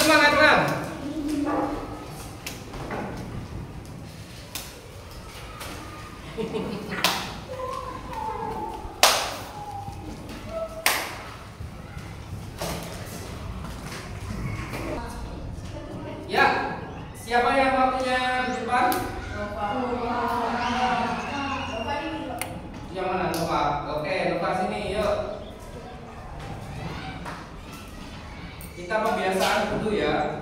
Semangat, Ram. Ya, siapa yang waktunya di depan? Yang mana, Nova? Oke, Nova sini, yuk. Kita pembiasaan dulu ya.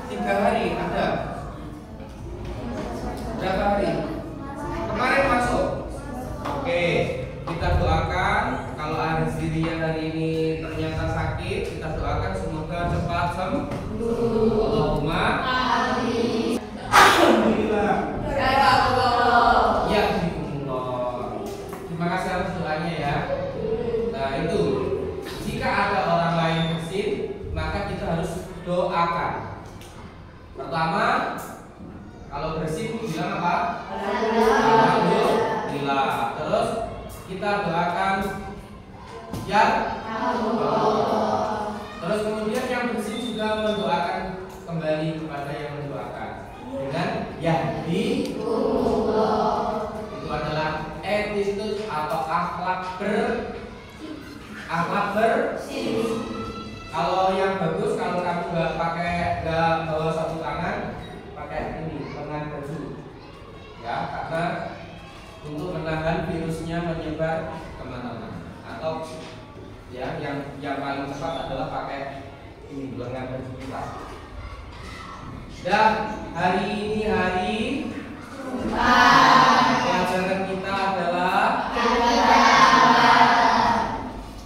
3 hari ada. Berapa hari? Kemarin masuk. Oke, kita doakan kalau Arzilia hari ini ternyata sakit, kita doakan semoga cepat sembuh. Allahumma amin. Alhamdulillah. Ya, terima kasih atas doanya ya. Nah itu, jika ada orang lain bersin, maka kita harus doakan. Pertama, kalau bersin bilang apa? Alhamdulillah. Terus kita doakan ya Allah. Terus kemudian yang bersin juga mendoakan kembali kepada yang mendoakan dengan Yahdi. Itu adalah attitude atau akhlak bersih. Kalau yang bagus, kalau kamu nggak bawa satu tangan, pakai ini lengan baju, ya, karena untuk menahan virusnya menyebar kemana-mana. Atau ya yang paling cepat adalah pakai ini lengan baju kita. Dan hari ini hari pelajaran kita adalah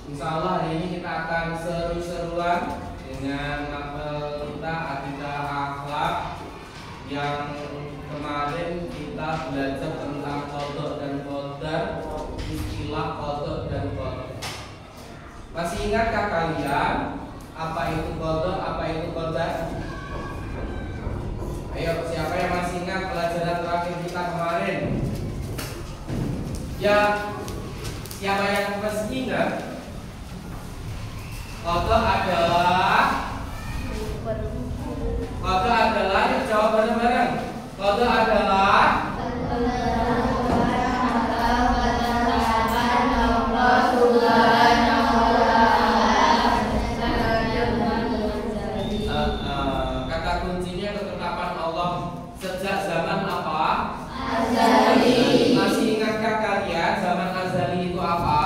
insya Allah hari ini kita akan seru-seruan dengan mapel kita Akidah Akhlak yang kemarin kita belajar tentang qadha dan qadar, istilah qadha dan qadar. Masih ingatkah kalian apa itu qadha, apa itu qadar? Ayo, siapa yang masih ingat pelajaran terakhir kita kemarin? Ya, siapa yang masih ingat? Qadha adalah yuk jawab bareng-bareng. Qadha adalah kata kuncinya ketetapan Allah sejak zaman apa? Azali. Masih ingatkah kalian zaman azali itu apa?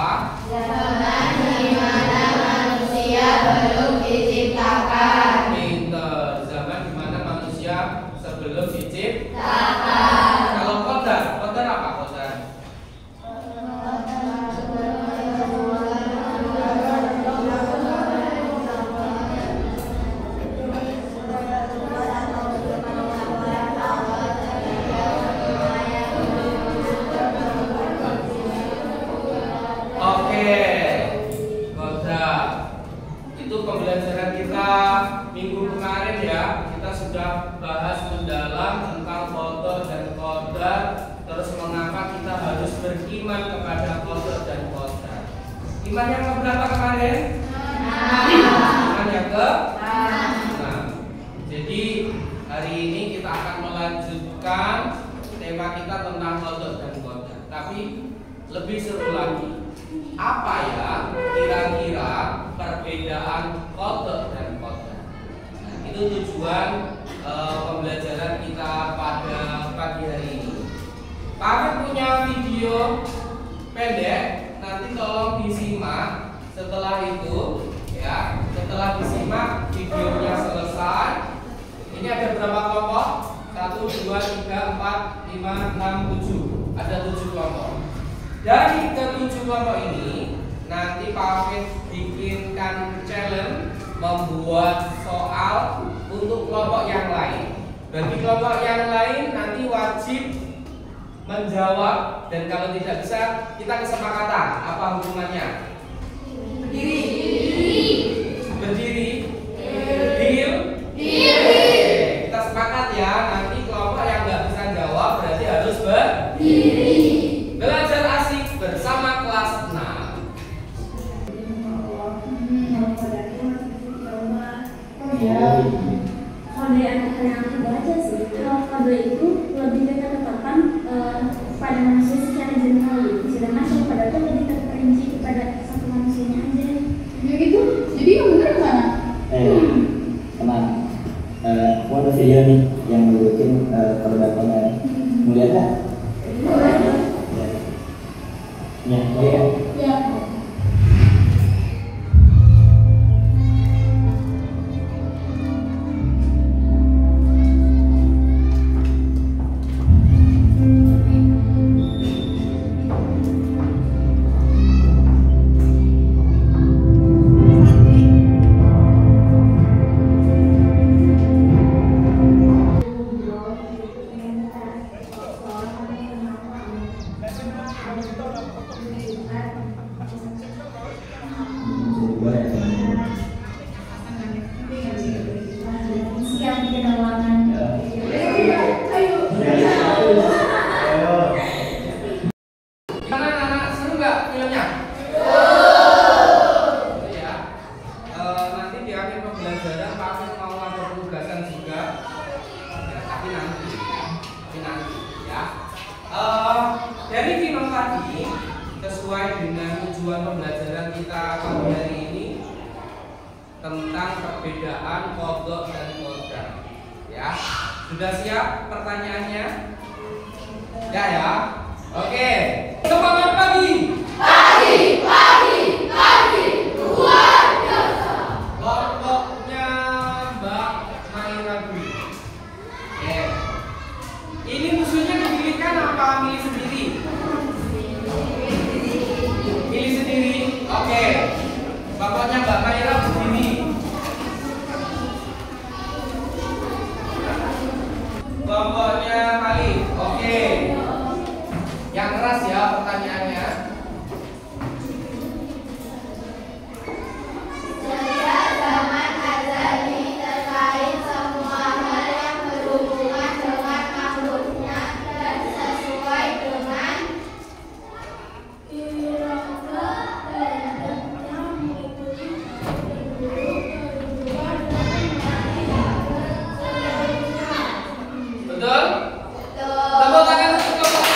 Zaman di mana manusia belum diciptakan. Pinter. Zaman di mana manusia sebelum diciptakan. Kalau qadar apa qadar? Pembelajaran kita minggu kemarin ya, kita sudah bahas mendalam tentang qadha dan qadar. Terus mengapa kita harus beriman kepada qadha dan qadar. Iman yang keberapa kemarin? Iman yang ke-6. Jadi hari ini kita akan melanjutkan tema kita tentang qadha dan qadar. Tapi lebih seru lagi, apa ya kira-kira perbedaan qadha dan qadar? Nah, itu tujuan pembelajaran kita pada pagi hari ini. Kami punya video pendek, nanti tolong disimak. Setelah itu, ya, setelah disimak videonya selesai, ini ada berapa kelompok? 1, 2, 3, 4, 5, 6, 7. Ada 7 kelompok. Dari ke-7 kelompok ini, nanti Pak Afif bikinkan challenge membuat soal untuk kelompok yang lain. Bagi kelompok yang lain nanti wajib menjawab, dan kalau tidak bisa kita kesepakatan. Apa hukumannya? Berdiri. Deal. Kita sepakat ya, nanti kelompok yang nggak bisa jawab berarti harus berdiri. Belajar asik bersama kelas 6. Ya, kalau yang aku baca sih, kalau itu lebih ketetapan pada manusia secara general, sedangkan kalau pada itu lebih terperinci kepada satu manusianya aja. Ya gitu. Jadi yang benar mana? Tenang. Aku ada video nih yang menunjukin perbedaannya. Melihat nggak? Ya, oke. Ya. pembelajaran Pak Fit mau ada penugasan juga. Ya, tapi nanti ya. Dari film tadi sesuai dengan tujuan pembelajaran kita pagi hari ini tentang perbedaan kodok dan kodar. Ya, sudah siap pertanyaannya? Ya. Oke. Semangat pagi. Pagi. Luar biasa. Kelompoknya Mbak Maira dulu. Oke. Ini musuhnya dipilihkan apa milih sendiri? Pilih sendiri. Oke. Kelompoknya Mbak Maira berdiri. Kelompoknya Kali. Oke. Yang keras ya pertanyaannya. Sejak zaman azali terkait semua hal yang berhubungan dengan makhluknya dan sesuai dengan irama yang mengikuti kehidupan sebelumnya. Betul? Tepuk tangan untuk kelompok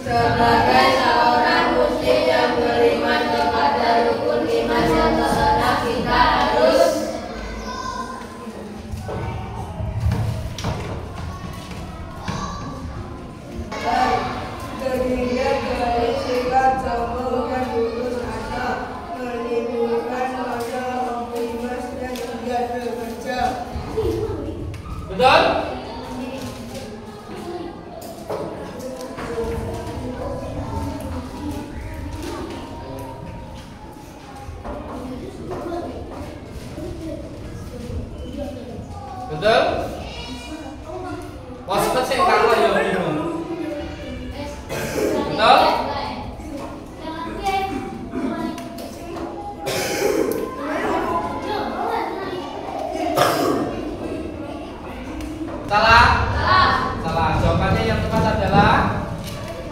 Sebagai seorang muslim yang beriman kepada rukun iman yang keenam, kita harus terdiri dari sikap sombong dan putus asa, menimbulkan rasa optimis dan giat bekerja. Betul? Betul? Wah, cepet sih kalau ya bingung. Betul? Salah? Salah. Jawabannya yang tepat adalah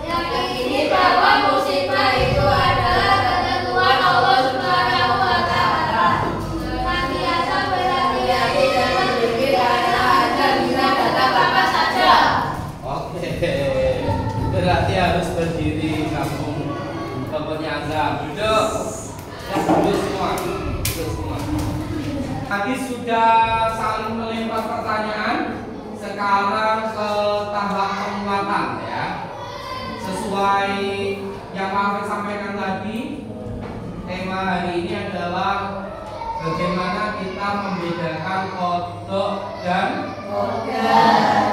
meyakini bahwa musibah itu adalah ketentuan Allah Subhanahu wa Ta'ala. Senantiasa berhati-hati dan berpikir karena akan bisa datang kapan saja. oke. Berarti harus berdiri kampung kelompoknya Azam. Duduk. Ya, duduk semua. Tadi sudah saling melempar pertanyaan. Sekarang ke tahap penguatan ya. Sesuai yang Pak Afif sampaikan tadi, tema hari ini adalah bagaimana kita membedakan kodok dan kodar.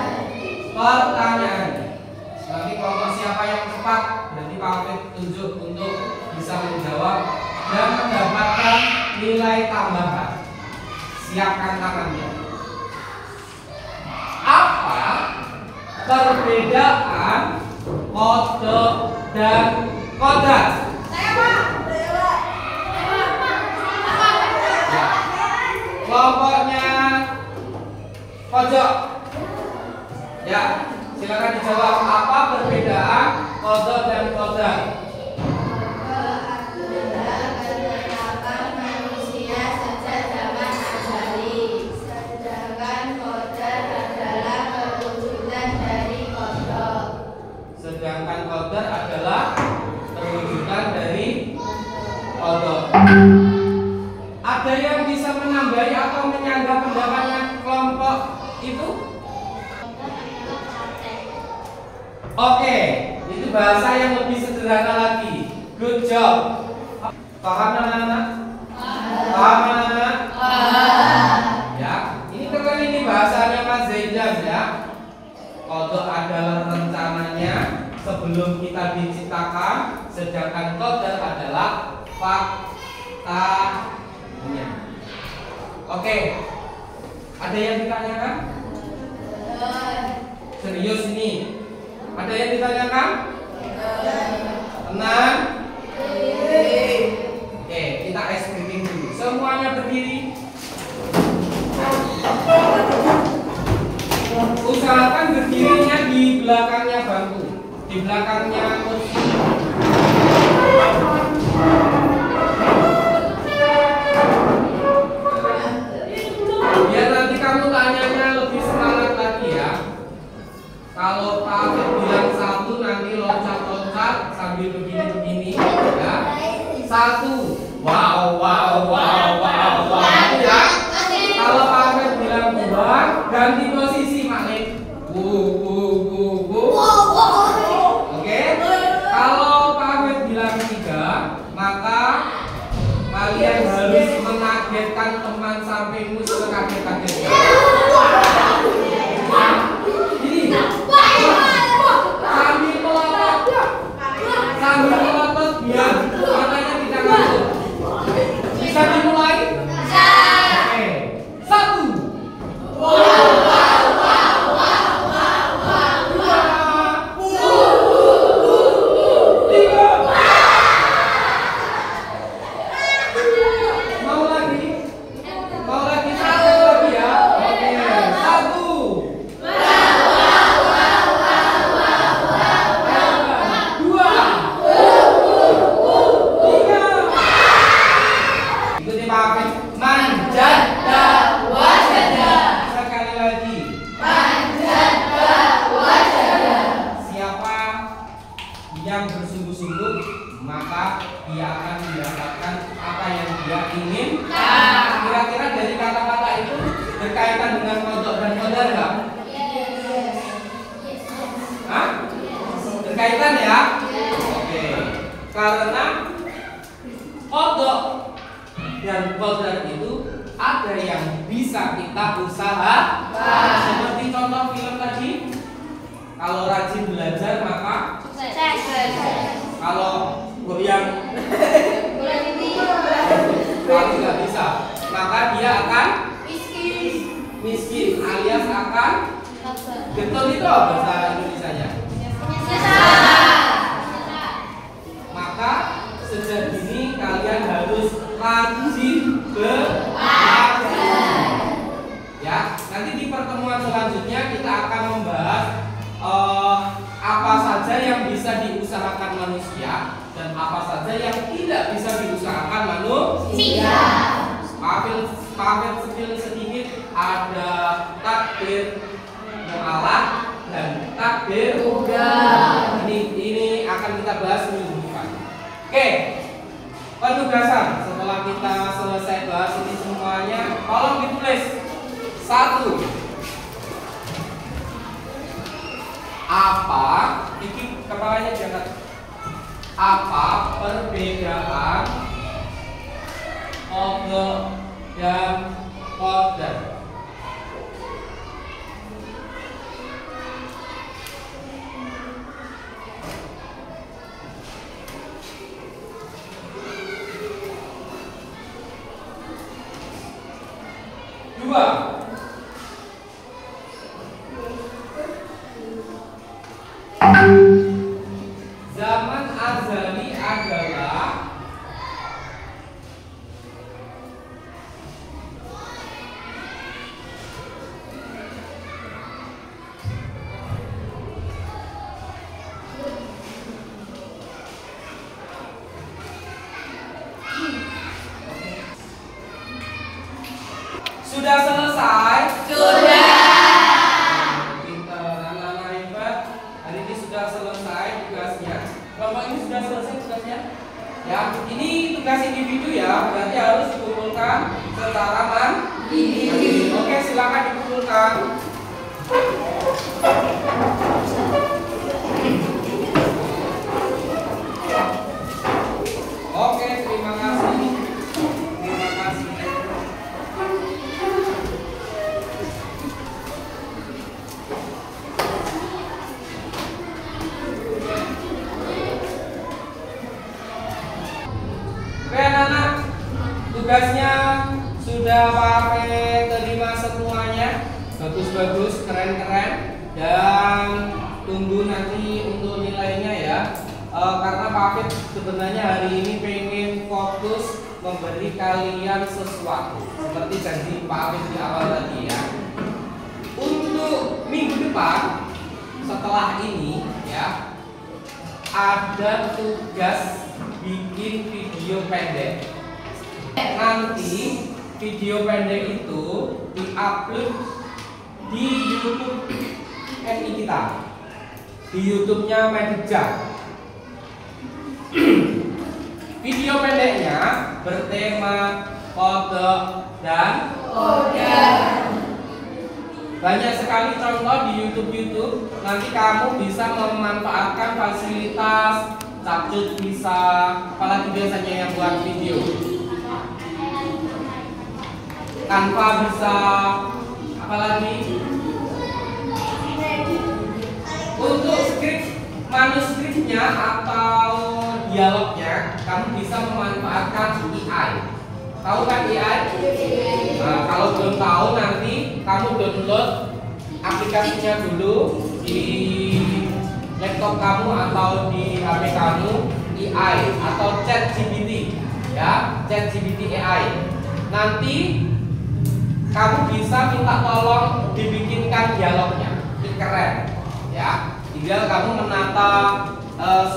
Pertanyaannya, nanti kelompok siapa yang cepat, berarti Pak Afif tunjuk untuk bisa menjawab dan mendapatkan nilai tambahan. Siapkan tangannya. Apa perbedaan kodok dan kodar? Ya. Kelompoknya pojok. Ya, silakan dijawab apa perbedaan kodok dan kodar? Penetapan manusia sejak zaman azali, sedangkan kodar adalah perwujudan dari kodok. Sedangkan kodar adalah perwujudan dari kodok. Ada yang bisa menambahi atau menyanggah pendapatnya kelompok itu? Oke, itu bahasa yang lebih sederhana lagi. Good job. Paham anak-anak? Paham anak-anak? Ya, ini keren ini bahasanya Mas Zaidan ya. Kodok adalah rencananya sebelum kita diciptakan, sedangkan kodar adalah faktanya. Oke, ada yang ditanyakan? Serius ini? Ada yang ditanyakan? Tenang. Oke, kita ice breaking dulu. Semuanya berdiri. Usahakan berdirinya di belakangnya bangku, di belakangnya kursi. 1. Wow, wow, wow, wow, wow. Ya. Kalau Pak Ahmed bilang 2, ganti posisi Malik. Oke. Kalau Pak Ahmed bilang 3, maka kalian harus mengagetkan teman sampingmu sekaget-kagetnya. Ini sambil melotot biar matanya tidak ngantuk. Bisa dimulai? Oke. 1. Yang bersungguh-sungguh, maka dia akan mendapatkan apa yang dia ingin. Kira-kira dari kata-kata itu berkaitan dengan kodok dan kodar nggak? Hah? Berkaitan ya? Oke. Karena kodok dan kodar itu ada yang bisa kita usahakan. Seperti contoh film tadi. Kalau rajin belajar maka kalau goyang kalau tidak bisa, maka dia akan miskin alias akan getol. Itu bahasa Indonesianya. Maka sejak dini kalian harus rajin belajar. Ya, nanti di pertemuan selanjutnya kita akan membahas apa saja yang bisa diusahakan manusia dan apa saja yang tidak bisa diusahakan manusia. Maafin sedikit, ada takdir mu'alaf dan takdir udah. Ini akan kita bahas minggu depan. Oke, penugasan setelah kita selesai bahas ini semuanya, tolong ditulis. 1. Apa, ini kepalanya diangkat. Apa perbedaan kodok dan kodar? Dua. Zaman azali adalah sudah selesai? Sudah. Pintar, anak-anak hebat. Hari ini sudah selesai tugasnya. Kelompok ini sudah selesai tugasnya. Ya, ini tugas individu ya, berarti harus dikumpulkan secara mandiri. Oke, silakan dikumpulkan. Oke, terima kasih. Terima kasih. Oke anak-anak, tugasnya sudah pakai terima semuanya. Bagus-bagus, keren-keren. Dan tunggu nanti untuk nilainya ya. Karena Pak Afid sebenarnya hari ini pengen fokus memberi kalian sesuatu seperti janji Pak Afid di awal tadi ya. Untuk minggu depan setelah ini ya, ada tugas bikin video pendek. Nanti video pendek itu diupload di YouTube MI kita, di YouTube-nya Medija. Video pendek bertema kode dan koda. Banyak sekali contoh di YouTube. Nanti kamu bisa memanfaatkan fasilitas Capcut bisa, apalagi biasanya yang buat video. Canva bisa, apalagi untuk manuskripnya atau dialognya, kamu bisa memanfaatkan AI. Tahu kan AI? Nah, kalau belum tahu nanti kamu download aplikasinya dulu di laptop kamu atau di HP kamu, AI atau ChatGPT, ya, ChatGPT AI. Nanti kamu bisa minta tolong dibikinkan dialognya, ini keren, ya. Tinggal kamu menata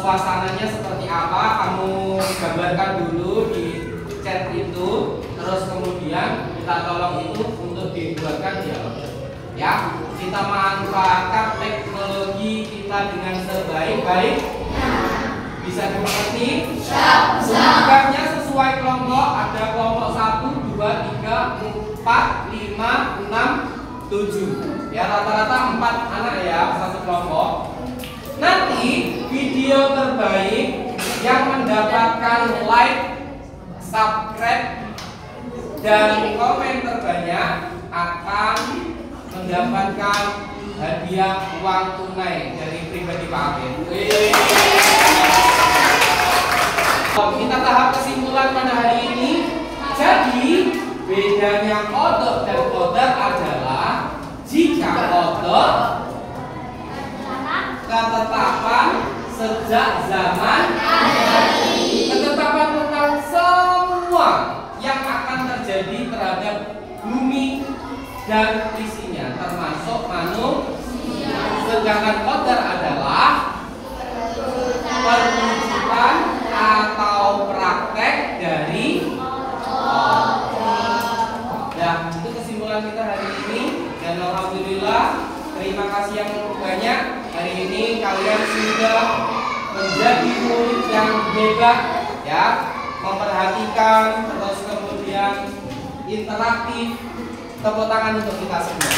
suasananya seperti apa, kamu gambarkan dulu di chat itu, terus kemudian minta tolong itu untuk dibuatkan dialognya. Ya, kita manfaatkan teknologi kita dengan sebaik-baik. Bisa dimengerti? Tugasnya sesuai kelompok, ada kelompok 1, 2, 3, 4, 5, 6, 7. Ya, rata-rata 4 anak ya, satu kelompok. Nanti video terbaik yang mendapatkan like, subscribe, dan komen terbanyak akan mendapatkan hadiah uang tunai dari pribadi Pak Amin. Kita tahap kesimpulan pada hari ini. Jadi bedanya kodok dan kodar adalah jika kodok ketetapan sejak zaman ketetapan tentang semua yang akan terjadi terhadap bumi dan isinya termasuk manusia. Sedangkan kodar adalah perwujudan atau praktek dari kodar. Ya, itu kesimpulan kita hari ini. Dan alhamdulillah, terima kasih yang banyak. Hari ini kalian sudah menjadi murid yang hebat, ya, memperhatikan, terus kemudian interaktif. Tepuk tangan untuk kita semua.